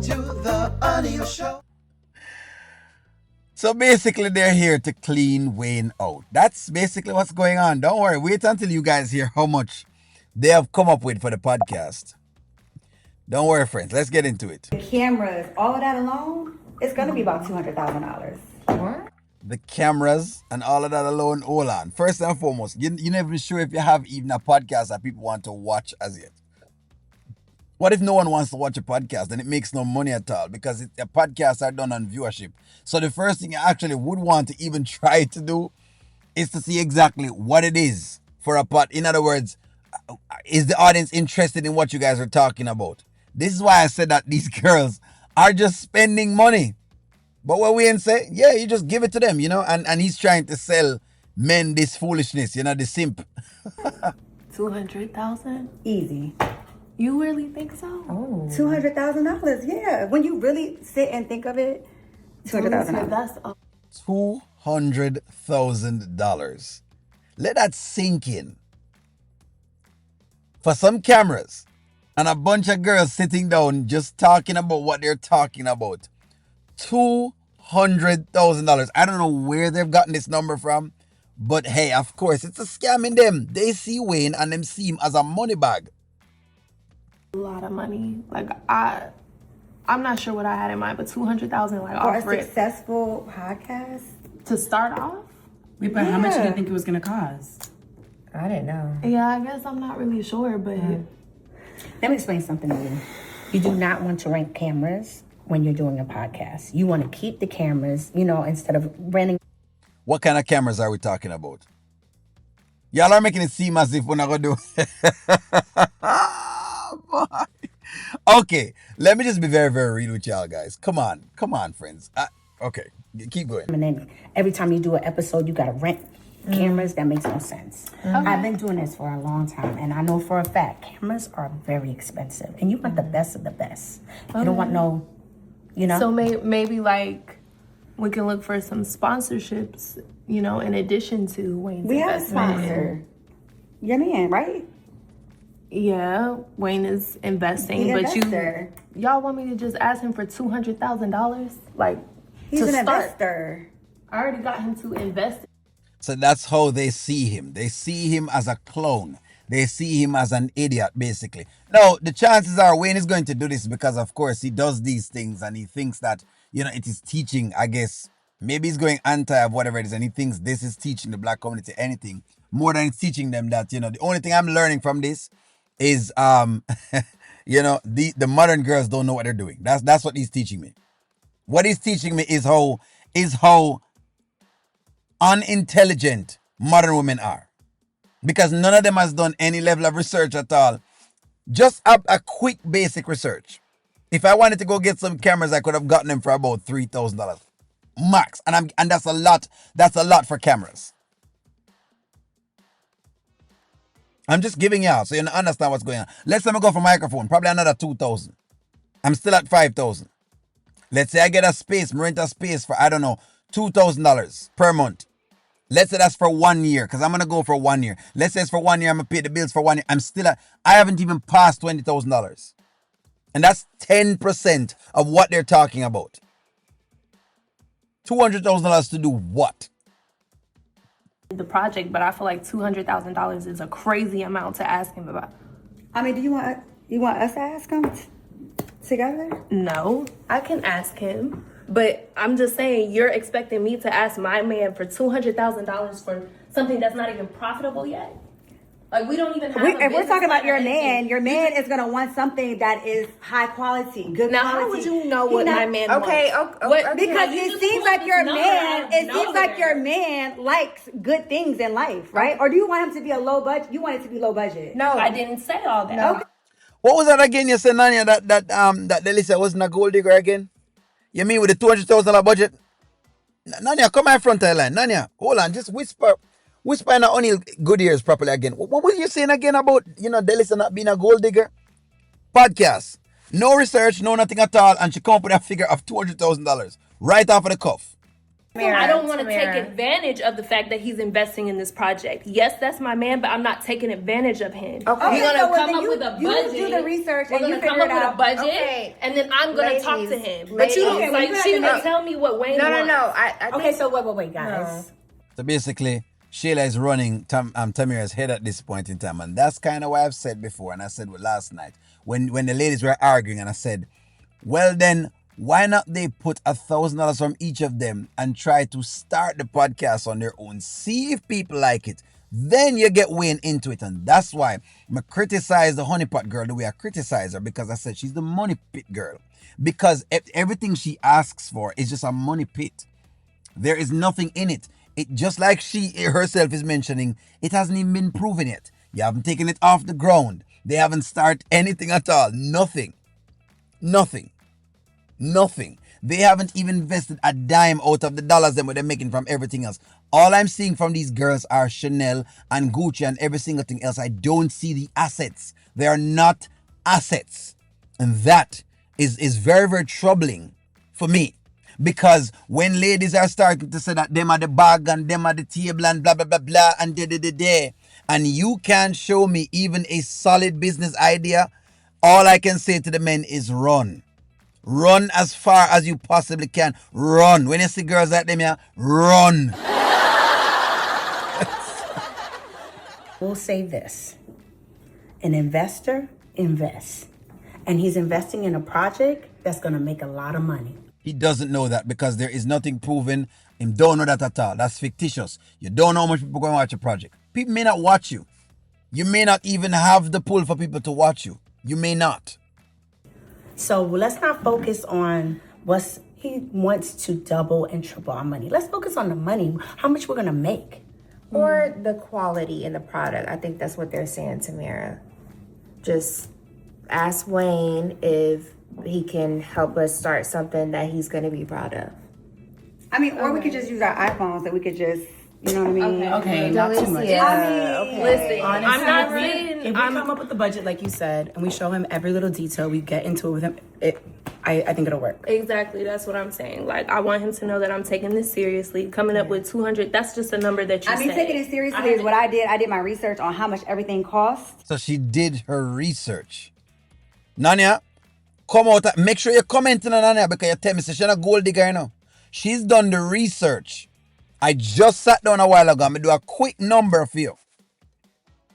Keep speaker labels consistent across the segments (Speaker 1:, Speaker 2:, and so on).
Speaker 1: to the audio show.
Speaker 2: So basically, they're here to clean Wayne out. That's basically what's going on. Don't worry. Wait until you guys hear how much they have come up with for the podcast. Don't worry, friends. Let's get into it.
Speaker 3: The cameras, all of that alone, it's going to be about $200,000.
Speaker 4: What?
Speaker 2: The cameras and all of that alone. Hold on. First and foremost, you're never sure if you have even a podcast that people want to watch as yet. What if no one wants to watch a podcast and it makes no money at all because the podcasts are done on viewership? So the first thing you actually would want to even try to do is to see exactly what it is for a pod. In other words, is the audience interested in what you guys are talking about? This is why I said that these girls are just spending money. But what we say, yeah, you just give it to them, and he's trying to sell men this foolishness, the simp.
Speaker 4: 200,000?
Speaker 3: Easy.
Speaker 4: You really think so?
Speaker 3: Oh. $200,000, yeah. When you really sit and think of it, $200,000.
Speaker 4: That's
Speaker 2: $200,000. Let that sink in. For some cameras and a bunch of girls sitting down just talking about what they're talking about. $200,000. I don't know where they've gotten this number from, but hey, of course, it's a scam in them. They see Wayne and them see him as a money bag.
Speaker 4: a lot of money. Like I'm not sure what I had in mind, but 200,000 like
Speaker 3: For
Speaker 4: off
Speaker 3: a successful podcast?
Speaker 4: to start off.
Speaker 5: Wait, but how much do you think it was gonna cost?
Speaker 6: I didn't know.
Speaker 4: Yeah, I guess I'm not really sure, but
Speaker 3: Let me explain something to you.
Speaker 6: You do not want to rent cameras when you're doing a podcast. You want to keep the cameras, instead of renting.
Speaker 2: What kind of cameras are we talking about? Y'all are making it seem as if we're not going to do Okay, let me just be very, very real with y'all guys. Come on, friends. Okay, keep going.
Speaker 6: And then every time you do an episode, you got to rent cameras. That makes no sense. I've been doing this for a long time, and I know for a fact cameras are very expensive, and you want the best of the best. You don't want no,
Speaker 4: so maybe like we can look for some sponsorships, in addition to Wayne's
Speaker 3: We have a
Speaker 4: investment.
Speaker 3: sponsor. Your man, right?
Speaker 4: Yeah, Wayne is investing,
Speaker 3: The
Speaker 4: but
Speaker 3: investor.
Speaker 4: y'all want me to just ask him for $200,000, like
Speaker 3: He's
Speaker 4: to
Speaker 3: an
Speaker 4: start?
Speaker 3: investor.
Speaker 4: I already got him to invest.
Speaker 2: So that's how they see him. They see him as a clone. They see him as an idiot, basically. Now, the chances are Wayne is going to do this because, of course, he does these things and he thinks that, it is teaching, I guess. Maybe he's going anti of whatever it is and he thinks this is teaching the black community anything more than it's teaching them that, the only thing I'm learning from this is, the modern girls don't know what they're doing. That's what he's teaching me. What he's teaching me is how unintelligent modern women are, because none of them has done any level of research at all. Just a quick basic research. If I wanted to go get some cameras, I could have gotten them for about $3,000 max, and that's a lot. That's a lot for cameras. I'm just giving y'all so you understand what's going on. Let's say I go for microphone, probably another 2,000. I'm still at 5,000. Let's say I get a space, rent a space for, I don't know, $2,000 per month. Let's say that's for 1 year, because I'm going to go for 1 year. Let's say it's for 1 year, I'm going to pay the bills for 1 year. I haven't even passed $20,000. And that's 10% of what they're talking about. $200,000 to do what?
Speaker 4: The project, but I feel like $200,000 is a crazy amount to ask him about.
Speaker 3: I mean, do you want us to ask him together?
Speaker 4: No, I can ask him, but I'm just saying you're expecting me to ask my man for $200,000 for something that's not even profitable yet. Like we don't even have.
Speaker 3: If we're talking about your man is gonna want something that is high quality, good
Speaker 4: now,
Speaker 3: quality.
Speaker 4: how would you know what my man wants?
Speaker 3: Okay. Because
Speaker 4: you
Speaker 3: it
Speaker 4: just
Speaker 3: seems
Speaker 4: want
Speaker 3: like your
Speaker 4: this
Speaker 3: man.
Speaker 4: number
Speaker 3: It
Speaker 4: out of
Speaker 3: seems like
Speaker 4: nowhere.
Speaker 3: your man likes good things in life, right? Or do you want him to be a low budget? You want it to be low budget?
Speaker 4: No, I didn't say all that.
Speaker 3: Okay.
Speaker 2: What was that again? You said, Nanya, that Delicia wasn't a gold digger again? You mean with the $200,000 budget? Nanya, come my front line. Nanya, hold on, just whisper in our only good ears properly again. What were you saying again about, Delicia not being a gold digger? Podcast. No research, no nothing at all, and she come up with a figure of $200,000 right off of the cuff.
Speaker 4: I don't want to take advantage of the fact that he's investing in this project. Yes, that's my man, but I'm not taking advantage of him.
Speaker 3: Okay,
Speaker 4: We're gonna
Speaker 3: so
Speaker 4: come
Speaker 3: then
Speaker 4: up with a
Speaker 3: you
Speaker 4: budget.
Speaker 3: do the research
Speaker 4: We're
Speaker 3: and you
Speaker 4: gonna come
Speaker 3: figure
Speaker 4: up
Speaker 3: it
Speaker 4: with a
Speaker 3: out.
Speaker 4: budget,
Speaker 7: Okay.
Speaker 4: and then I'm gonna talk to him. But you don't
Speaker 3: Ladies.
Speaker 4: like
Speaker 3: Okay,
Speaker 4: she
Speaker 3: well,
Speaker 4: gonna tell me what Wayne
Speaker 7: No,
Speaker 4: wants.
Speaker 7: I
Speaker 6: Okay,
Speaker 7: think,
Speaker 6: so wait, guys.
Speaker 2: So basically, Sheila is running Tamira's head at this point in time. And that's kind of what I've said before. And I said last night when the ladies were arguing, and I said, well, then why not they put $1,000 from each of them and try to start the podcast on their own? See if people like it. Then you get Wayne into it. And that's why I criticize the honeypot girl the way I criticize her, because I said she's the money pit girl. Because everything she asks for is just a money pit. There is nothing in it. It just like she herself is mentioning, it hasn't even been proven yet. You haven't taken it off the ground. They haven't started anything at all. Nothing. They haven't even invested a dime out of the dollars that they're making from everything else. All I'm seeing from these girls are Chanel and Gucci and every single thing else. I don't see the assets. They are not assets. And that is very, very troubling for me. Because when ladies are starting to say that them are the bag and them are the table and blah, blah, blah, blah, and da, and you can't show me even a solid business idea, all I can say to the men is run. Run as far as you possibly can. Run. When you see girls like them here, run.
Speaker 6: We'll say this. An investor invests. And he's investing in a project that's going to make a lot of money.
Speaker 2: He doesn't know that because there is nothing proven. Him don't know that at all. That's fictitious. You don't know how much people are going to watch a project. People may not watch you. You may not even have the pull for people to watch you. You may not.
Speaker 6: So let's not focus on what's he wants to double and triple our money. Let's focus on the money, how much we're going to make.
Speaker 7: or the quality in the product. I think that's what they're saying, Tamara. Just ask Wayne if he can help us start something that he's going to be proud of.
Speaker 3: I mean, or we could just use our iPhones that we could just, you know what I mean?
Speaker 5: Okay, not too much.
Speaker 4: Listen,
Speaker 5: Honestly,
Speaker 4: I'm not
Speaker 5: if we
Speaker 4: saying
Speaker 5: come up with the budget like you said, and we show him every little detail, we get into it with him. I think it'll work.
Speaker 4: Exactly, that's what I'm saying. Like, I want him to know that I'm taking this seriously. Coming up with 200, that's just a number that you
Speaker 3: I mean,
Speaker 4: say.
Speaker 3: taking it seriously is what I did. I did my research on how much everything costs.
Speaker 2: So she did her research. Nanya, come out. Make sure you're commenting on Nanya because you tell me she's not a gold digger, you know. She's done the research. I just sat down a while ago and do a quick number for you.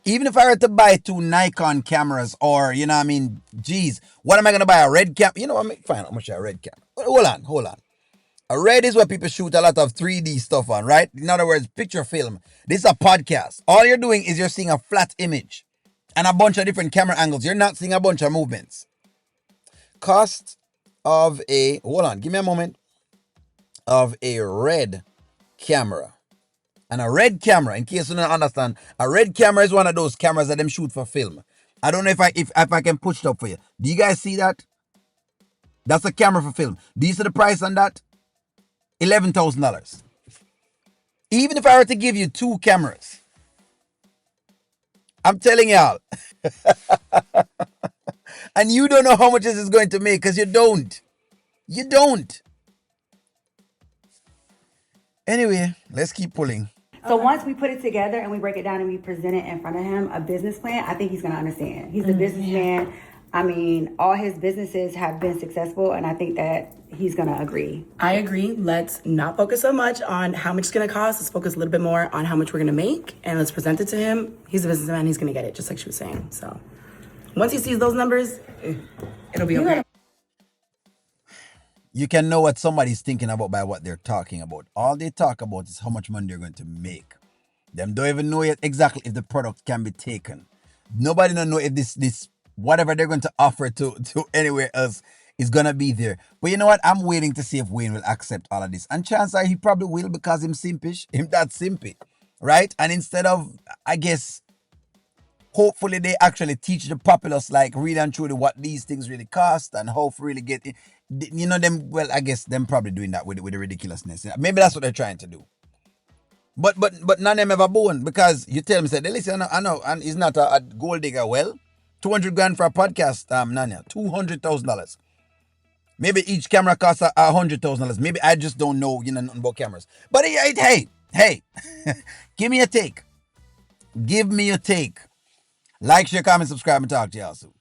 Speaker 2: Even if I were to buy 2 Nikon cameras or, you know what I mean, geez, what am I going to buy? A red cam? You know what I mean? Fine, I'm going to show a red cam. Hold on. A red is where people shoot a lot of 3D stuff on, right? In other words, picture film. This is a podcast. All you're doing is you're seeing a flat image and a bunch of different camera angles. You're not seeing a bunch of movements. Cost of a, hold on, give me a moment, of a red camera. And a red camera, in case you don't understand, a red camera is one of those cameras that them shoot for film. I don't know if I can push it up for you. Do you guys see that? That's a camera for film. Do you see the price on that? $11,000. Even if I were to give you 2 cameras, I'm telling y'all, and you don't know how much this is going to make because you don't. You don't. Anyway, let's keep pulling.
Speaker 3: So once we put it together and we break it down and we present it in front of him, a business plan, I think he's going to understand. He's a businessman. I mean, all his businesses have been successful, and I think that he's going to agree.
Speaker 5: I agree. Let's not focus so much on how much it's going to cost. Let's focus a little bit more on how much we're going to make, and let's present it to him. He's a businessman. He's going to get it, just like she was saying. So once he sees those numbers, it'll be okay.
Speaker 2: You can know what somebody's thinking about by what they're talking about. All they talk about is how much money they're going to make. Them don't even know yet exactly if the product can be taken. Nobody don't know if this whatever they're going to offer to anywhere else is going to be there. But you know what? I'm waiting to see if Wayne will accept all of this. And chances are he probably will because him simpish. Him that simpy. Right? And instead of, I guess, hopefully they actually teach the populace like really and truly what these things really cost and how to really get it. You know them, well, I guess them probably doing that with the ridiculousness. Maybe that's what they're trying to do. But none of them ever born because you tell me, say, listen, I know, and he's not a gold digger. Well, 200 grand for a podcast, Nanya, $200,000. Maybe each camera costs $100,000. Maybe I just don't know, nothing about cameras. But hey, give me a take. Give me a take. Like, share, comment, subscribe, and talk to y'all soon.